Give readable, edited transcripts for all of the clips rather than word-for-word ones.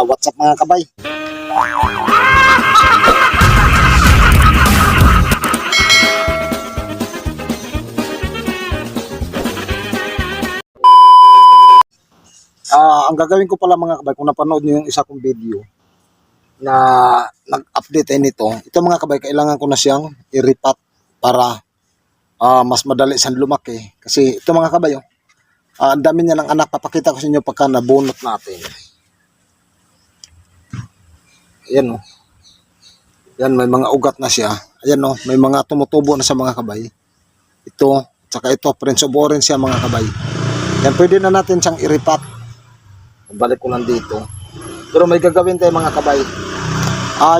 What's up mga kabay? Ang gagawin ko pala mga kabay, kung napanood niyo yung isa kong video na nag-update ay nito, ito mga kabay, kailangan ko na siyang i-repat para mas madali siyang lumaki. Kasi ito mga kabay, ang dami niya ng anak. Papakita ko sa inyo pagka nabunot natin. Ayan Yan, may mga ugat na siya. Ayan may mga tumutubo na sa mga kabay. Ito, tsaka ito, Prince of Orange siya mga kabay. Yan, pwede na natin siyang i-repat. Balik ko lang dito. Pero may gagawin tayo mga kabay.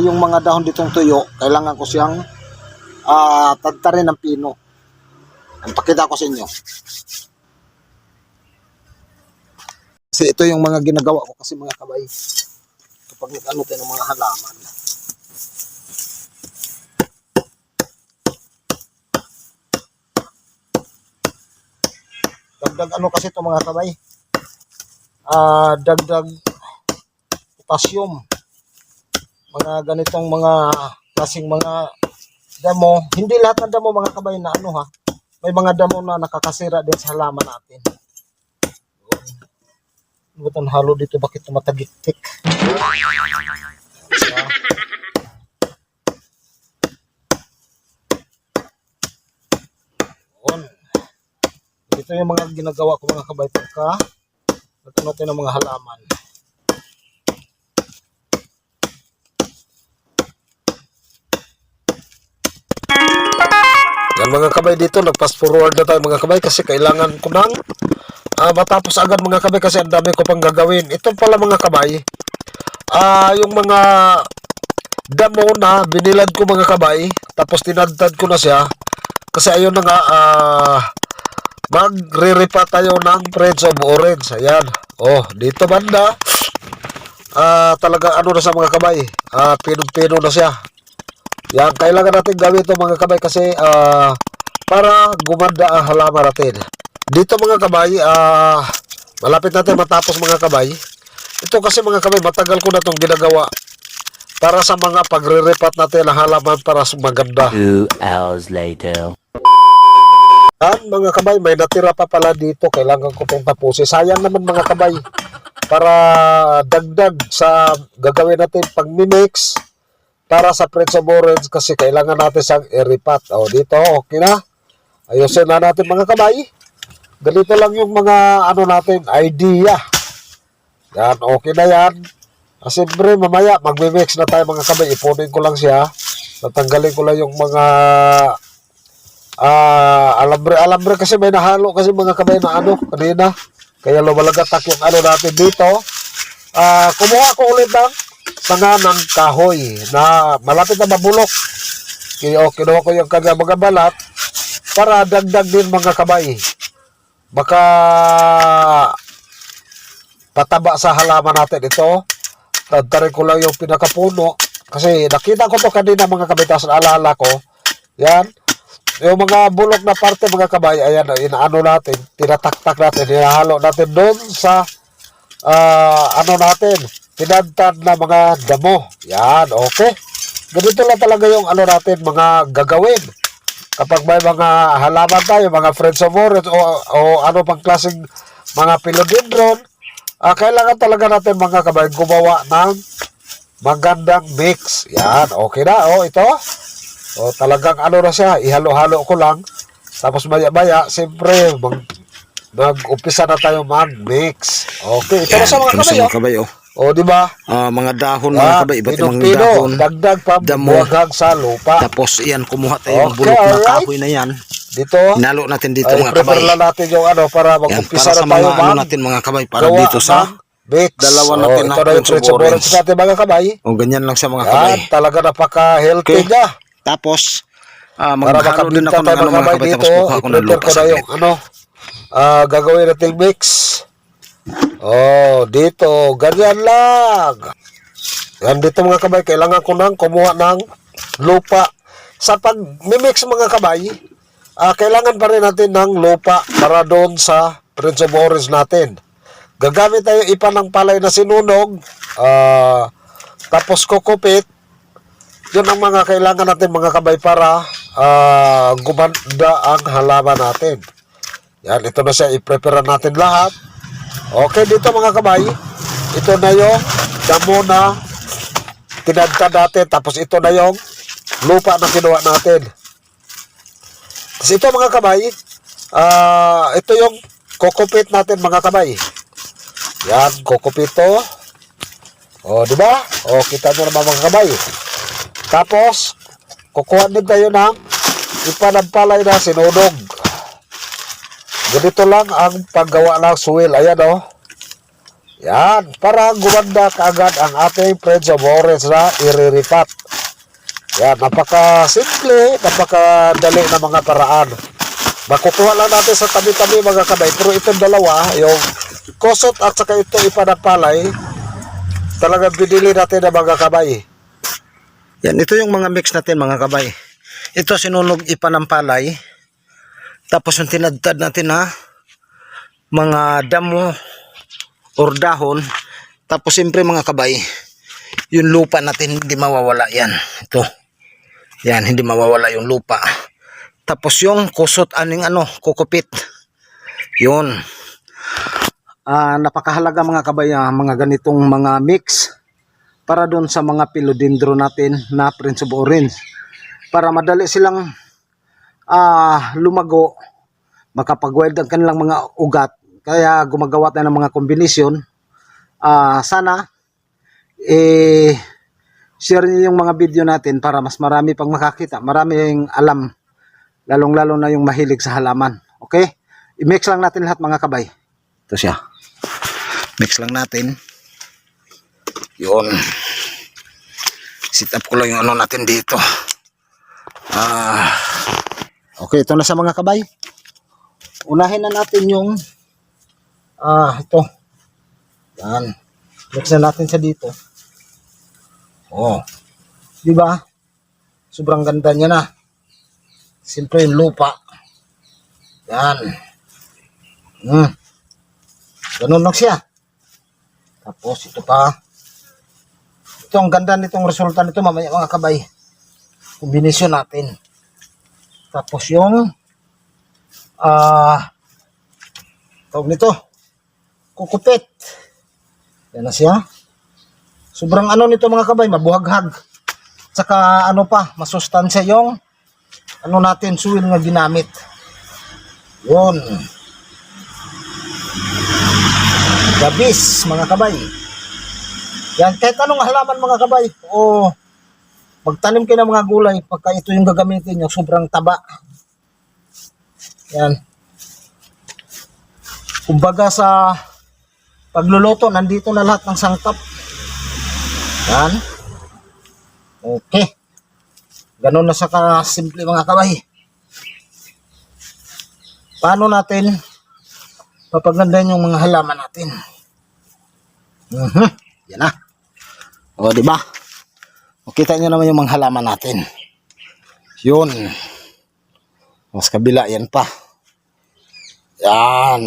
Yung mga dahon ditong tuyo, kailangan ko siyang tagtarin ng pino. Yan, pakita ko sa inyo. Kasi ito yung mga ginagawa ko kasi mga kabay. Kapag nag-ano tayo ng mga halaman. Dagdag ano kasi ito mga kabay. Dagdag potassium. Mga ganitong mga klaseng mga damo. Hindi lahat ng damo mga kabay na may mga damo na nakakasira din sa halaman natin. Ano itong halo dito? Bakit tumatagiktik? Ito yung mga ginagawa ko mga kabay pagka natin ng mga halaman. Yan mga kabay, dito nag-fast forward na tayo mga kabay kasi kailangan ko nang matapos agad mga kabay kasi ang dami ko pang gagawin. Ito pala mga kabay, yung mga damo na binilad ko mga kabay, tapos tinadtad ko na siya kasi ayun na nga, magre-repa tayo ng Prince of Orange. Ayan, dito banda talaga na sa mga kabay, pinong-pino na siya. Yan, kailangan natin gawin ito mga kabay kasi para gumanda ang halaman natin. Dito mga kabay, malapit natin matapos mga kabay. Ito kasi mga kabay, matagal ko na itong ginagawa para sa mga pagre-repat natin ang halaman para maganda. 2 hours later. Mga kabay, may natira pa pala dito. Kailangan ko itong tapusin. Sayang naman mga kabay, para dagdag sa gagawin natin pag-mix para sa Prince of Orange kasi kailangan natin siyang i-repat. Dito, okay na. Ayusin na natin mga kabay. Ganito lang yung mga natin, idea. Yan, okay na yan. Siyempre, mamaya, mag-mix na tayo mga kabay. Ipunin ko lang siya. Tatanggalin ko lang yung mga alambre kasi may nahalo kasi mga kabay na kanina. Kaya lumalagatak yung natin dito. Kumuha ko ulit ng tanga ng kahoy na malapit na mabulok. Kinuha ko yung kanya mga balat para dagdag din mga kabay. Baka pataba sa halaman natin ito. Tadtarin ko lang yung pinakapuno kasi nakita ko to kanina mga kabay, tapos naalala ko. Yan. Yung mga bulok na parte mga kabay, ayan, inaano natin, tinataktak natin, hinahalo natin doon sa natin, tinadtad na mga damo. Yan, okay. Ganito lang talaga yung natin, mga gagawin. Kapag may mga halaman tayo, mga Friends of Orange o ano pang klaseng mga philodendron, kailangan talaga natin mga kabay gumawa ng magandang mix. Yan, okay na. Ito. Talagang na siya, ihalo-halo ko lang. Tapos maya-maya, siyempre, mag-umpisa na tayo mag-mix. Okay, ito na sa mga kabay, di ba? Mga dahon mga kabay, iba't ibang dahon. Dagdag pa, buwagag sa lupa. Tapos iyan, kumuha tayo yung bulok na kahoy na yan. Dito, hinalo natin dito mga kabay. Prepare lang natin yung para mag-umpisa na tayo natin mga kabay, para dito sa mix. Dalawa natin na Prince of Orange natin mga kabay. Ganyan lang sa mga kabay. Talaga napaka-healthy niya. Tapos, maghalo din ako ng mga kabay. Tapos kuha ko ng lupa sa glit. Gagawin natin mix. Dito, ganyan lang. Yan dito mga kabay, kailangan ko nang kumuha ng lupa. Sa pag-mix mga kabay, kailangan pa rin natin ng lupa para doon sa Prince of Orange natin. gagamit tayo ipa ng palay na sinunog, tapos kukupit. Yun ang mga kailangan natin mga kabay para gumanda ang halaman natin. Yan, ito na siya, i-prepare natin lahat. Okay, dito mga kabay, ito na yung damo na tinadtad natin, tapos ito na yung lupa na kinuha natin. Tapos ito mga kabay, ito yung kukupit natin mga kabay. Yan, kukupit to. O, di ba? O, kita nyo naman mga kabay. Tapos, kukuha din tayo ng ipanagpalay na sinunog. Ganito lang ang paggawa ng suwil. Ayan o. Yan, para gumanda kaagad ang ating Friends of Orange na iriripat. Yan, napaka-simple, napaka-dali na mga paraan. Makukuha lang natin sa tabi-tabi mga kabay. Pero itong dalawa, yung kusot at saka ito ipanagpalay, talagang binili natin ng mga kabay. Yan, ito yung mga mix natin mga kabay. Ito sinunog ipanampalay. Tapos yung tinadtad natin na mga damo or dahon. Tapos siyempre mga kabay, yung lupa natin hindi mawawala yan. Ito. Yan, hindi mawawala yung lupa. Tapos yung kusot aning kukupit. Yun. Napakahalaga mga kabay, mga ganitong mga mix para doon sa mga philodendron natin na Prince of Orange. Para madali silang lumago, makapag-wild ang kanilang mga ugat. Kaya gumagawa tayo ng mga kombinasyon. Sana share niyo yung mga video natin para mas marami pang makakita, maraming alam, lalong-lalo na yung mahilig sa halaman. Okay? I-mix lang natin lahat mga kabay. Ito siya. Mix lang natin. Yun. Sit up ko lang yung natin dito. Okay, ito na sa mga kabay. Unahin na natin yung ito. Yan. Mix na natin sa dito. Oh. Di ba? Sobrang ganda niya na. Simple yung lupa. Yan. Ganun lang siya. Tapos ito pa. Ito ang ganda nitong resulta nito mamaya mga kabay. Kombinasyon natin. Tapos yung tawag nito, kukupit. Yan na siya. Sobrang nito mga kabay, mabuhaghag. Tsaka masustansya yung natin, suwil nga ginamit. Yun. Gabis mga kabay. Yan, kahit anong halaman mga kabay. O magtanim kayo ng mga gulay, pagka ito yung gagamitin nyo, sobrang taba. Yan. Kumbaga sa pagluluto, nandito na lahat ng sangkap. Yan. Okay. Ganun na sa kasimple mga kabay. Paano natin papagandahin yung mga halaman natin? Yan na. O, diba? O, kita nyo naman yung mga halaman natin. Yun. Mas kabila, yan pa. Yan.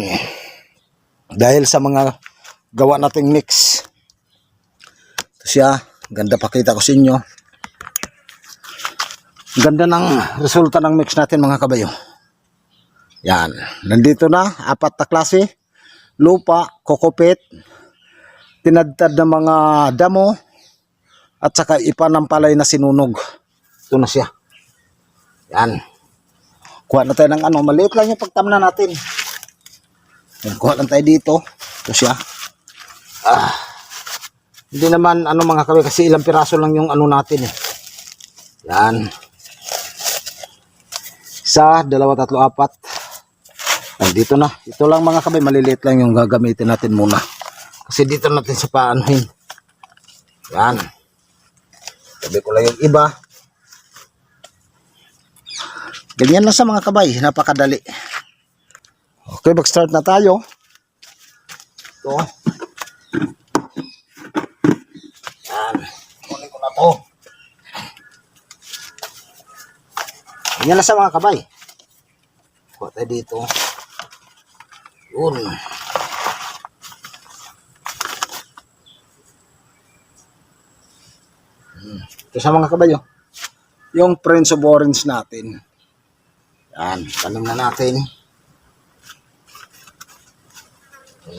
Dahil sa mga gawa nating mix. Ito siya. Ganda, pakita ko sa inyo. Ganda ng resulta ng mix natin mga kabayo. Yan. Nandito na. 4 na klase. Lupa, kukupit, tinadtad na mga damo, at saka ipanampalay na sinunog. Ito na siya. Yan. Kuha na tayo ng maliit lang yung pagtamna natin. Yan, kuha lang tayo dito. Ito siya. Hindi naman mga kabay kasi ilang piraso lang yung natin eh. Yan. 1, 2, 3, 4. Dito na. Ito lang mga kabay, maliliit lang yung gagamitin natin muna. Kasi dito natin sa paanuhin. Yan. Sabi ko lang yung iba. Ganyan lang sa mga kabay. Napakadali. Okay, mag-start na tayo. Ito. Yan. Kunin ko na to. Ganyan lang sa mga kabay. Kuha tayo dito. Yun. Ito sa mga kabayo. Yung Prince of Orange natin. Yan, tanim na natin.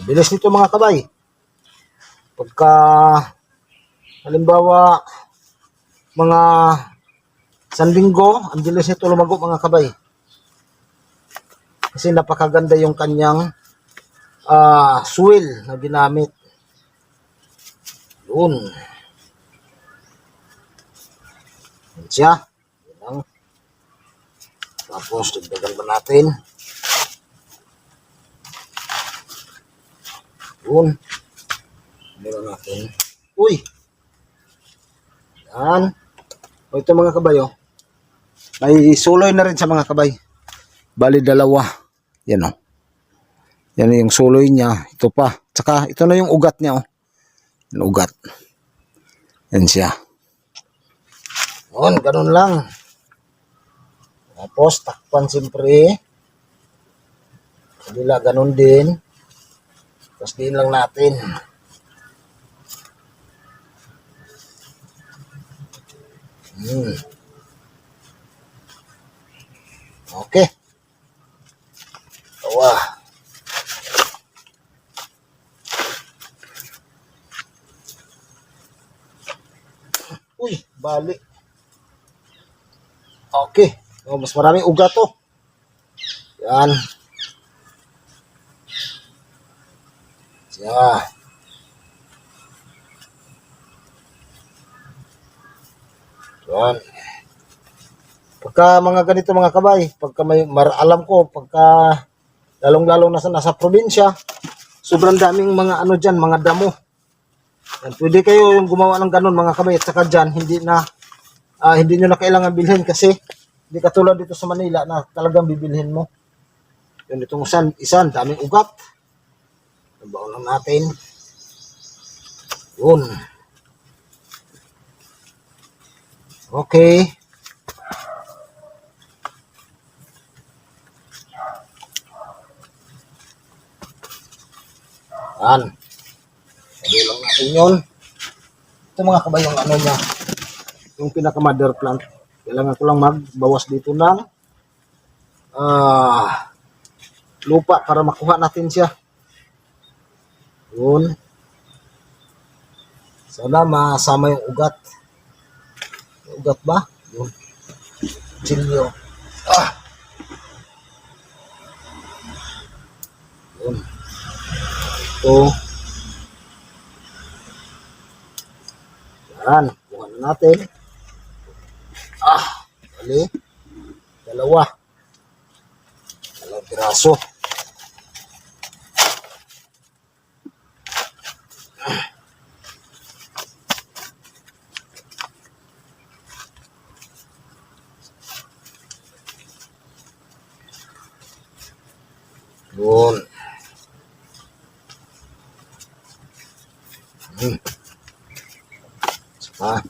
Bilis nito mga kabay. Pagka halimbawa mga sandinggo, ang bilis nito lumago mga kabay. Kasi napakaganda yung kanyang soil na ginamit. Yun. Yan siya. Yan lang. Tapos, dagdagan ba natin? Yun. Meron natin. Uy! Yan. O ito mga kabayo. May suloy na rin sa mga kabay. Bali dalawa. Yan o. Yan yung suloy niya. Ito pa. Tsaka ito na yung ugat niya o. Yung ugat. Yan siya. Yun, ganun lang. Tapos, takpan siyempre. Kabila, ganun din. Tapos din lang natin. Okay. Tawa. Uy, bali. Okay. Oh, mas maraming ugat to. Yan. Siya. Yan. Pagka mga ganito mga kabay, pagka may alam ko, pagka lalong-lalo na nasa probinsya, sobrang daming mga ano diyan, mga damo. Yan, pwede kayo yung gumawa ng ganun mga kabay at saka diyan hindi niyo na kailangan bilhin kasi hindi katulad dito sa Manila na talagang bibilhin mo. Yun itong isan daming ugat. Nabaon lang natin. Yun. Okay. Yan. Sabi lang natin yun. Ito mga kabay yung ano niya. Yung pinaka-mother plant. Kailangan ko lang magbawas dito ng lupa para makuha natin siya. Yun. Sana masama yung ugat. Yung ugat ba? Yun. Chilyo. Yun. Ito. Yan. Kuha na natin. Bali. Dalawang piraso. Yun. Saka.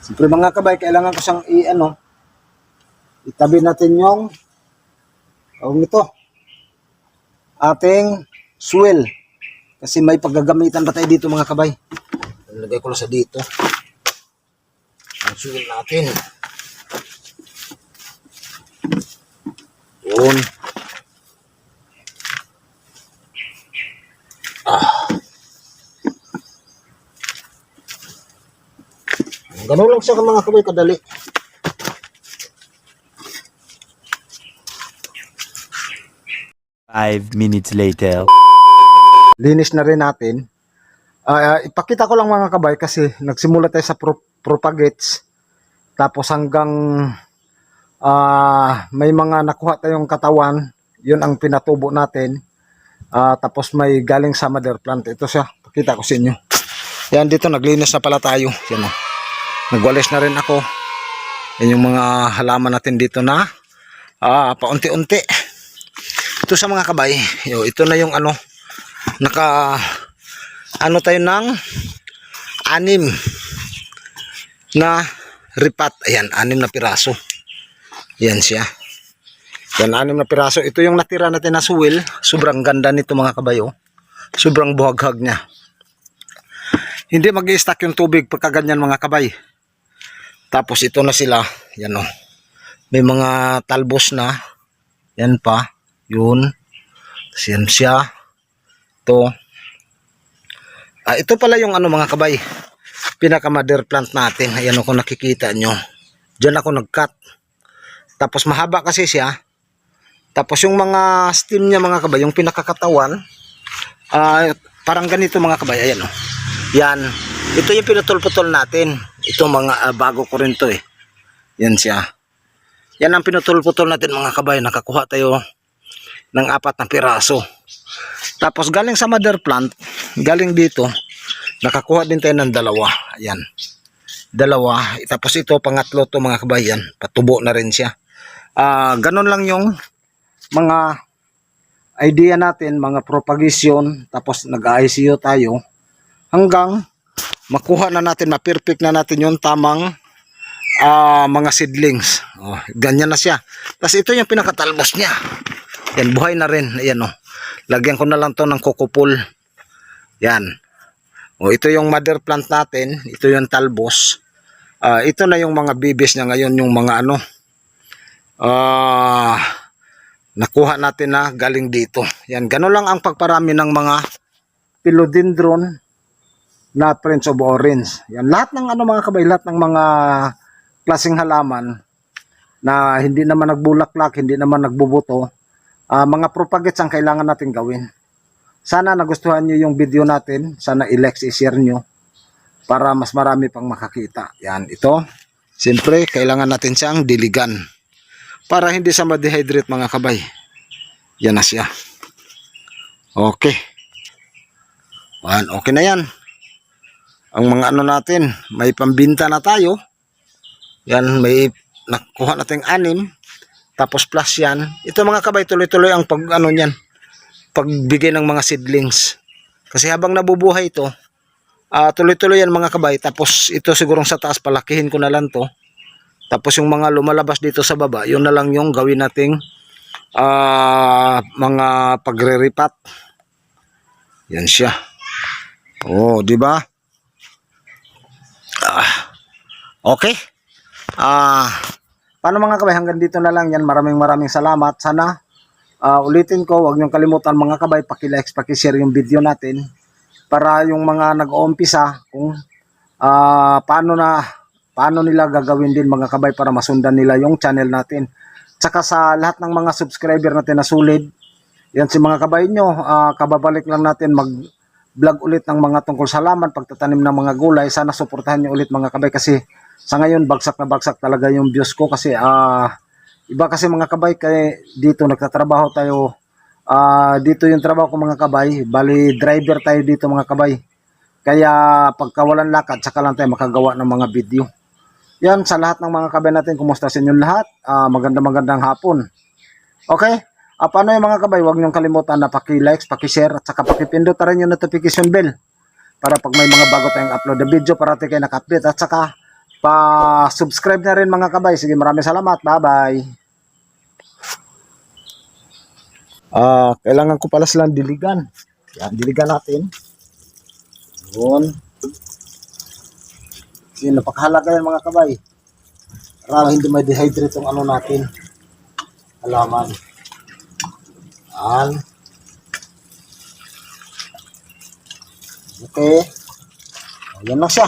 Siyempre mga kabay, kailangan ko siyang itabi natin yung ito, ating swell. Kasi may paggagamitan pa tayo dito mga kabay. Nalagay ko lang sa dito. Ang swell natin. Yun. Ganun lang siya mga kabay, kadali. Five minutes later. Linis na rin natin. Ipakita ko lang mga kabay kasi nagsimula tayo sa propagates. Tapos hanggang may mga nakuha tayong katawan. Yun ang pinatubo natin. Tapos may galing sa mother plant. Ito siya. Pakita ko sa inyo. Yan dito, naglinis na pala tayo. Yan o. Nagwalis na rin ako. Yan yung mga halaman natin dito na paunti-unti. Ito sa mga kabay, ito na yung ano, tayo ng 6 na ripat. Ayan, 6 na piraso. Yan siya. Yan, 6 na piraso. Ito yung natira natin na suwil. Sobrang ganda nito mga kabay. Sobrang buhaghag niya. Hindi mag-i-stack yung tubig pagka ganyan mga kabay. Tapos ito na sila. Yan may mga talbos na. Yan pa. Yun. Yan siya. Ito. Ito pala yung mga kabay. Pinaka mother plant natin. Ayan kung nakikita nyo. Diyan ako nag-cut. Tapos mahaba kasi siya. Tapos yung mga stem niya mga kabay. Yung pinakakatawan. Parang ganito mga kabay. Ayan Yan. Ito yung pinutol-putol natin. Ito mga bago ko rin to Yan siya. Yan ang pinutol-putol natin mga kabay. Nakakuha tayo ng 4 na piraso. Tapos galing sa mother plant, galing dito, nakakuha din tayo ng 2. Ayan. 2. Tapos ito, pangatlo to mga kabay. Yan. Patubo na rin siya. Ganon lang yung mga idea natin, mga propagation. Tapos nag-ICU tayo hanggang makuha na natin, ma-perfect na natin yung tamang mga seedlings. Ganyan na siya. Tapos ito yung pinakatalbos niya. Yan, buhay na rin. Ayan lagyan ko na lang to ng kukupol. Yan. Ito yung mother plant natin. Ito yung talbos. Ito na yung mga babies niya ngayon, yung mga nakuha natin na galing dito. Yan, gano'n lang ang pagparami ng mga philodendron na Prince of Orange. Yan, lahat ng mga kabay, lahat ng mga klaseng halaman na hindi naman nagbulaklak, hindi naman nagbubuto, mga propagates ang kailangan natin gawin. Sana nagustuhan nyo yung video natin. Sana i-like, i-share nyo para mas marami pang makakita. Yan, ito. Siyempre, kailangan natin siyang diligan para hindi siya ma-dehydrate mga kabay. Yan na siya. Okay. Okay na yan. Ang mga natin, may pambinta na tayo. Yan, may nakuha natin 6. Tapos plus yan. Ito mga kabay, tuloy-tuloy ang niyan. Pagbigay ng mga seedlings. Kasi habang nabubuhay ito, tuloy-tuloy yan mga kabay. Tapos ito sigurong sa taas, palakihin ko na lang to. Tapos yung mga lumalabas dito sa baba, yun na lang yung gawin nating mga pagre-ripat. Yan siya. Di ba? Okay. Paano mga kabay, hanggang dito na lang yan. Maraming salamat. Sana ulitin ko, huwag niyong kalimutan mga kabay, paki-like, paki-share yung video natin para yung mga nag-uumpisa kung paano nila gagawin din mga kabay para masundan nila yung channel natin. Tsaka sa lahat ng mga subscriber natin na sulit, yan si mga kabay nyo, kababalik lang natin mag-vlog ulit ng mga tungkol sa halaman, pagtatanim ng mga gulay. Sana suportahan nyo ulit mga kabay kasi sa ngayon bagsak na bagsak talaga yung views ko kasi iba kasi mga kabay, kaya dito nagtatrabaho tayo, dito yung trabaho ko mga kabay, bali driver tayo dito mga kabay, kaya pagka walang lakad saka lang tayo makagawa ng mga video. Yan, sa lahat ng mga kabay natin, kumusta sa inyo lahat? Magandang hapon. Okay, paano yung mga kabay, huwag niyong kalimutan na paki-like, paki-share at saka paki-pindot na rin yung notification bell para pag may mga bago tayong upload na video parati kayo naka-update, at saka pa-subscribe na rin mga kabay. Sige, maraming salamat. Bye-bye. Kailangan ko pala silang diligan. Yan, diligan natin. Yun. Kasi napakahalaga yan mga kabay. Para hindi may dehydrate yung natin. Halaman. Yan. Okay. Yan lang siya.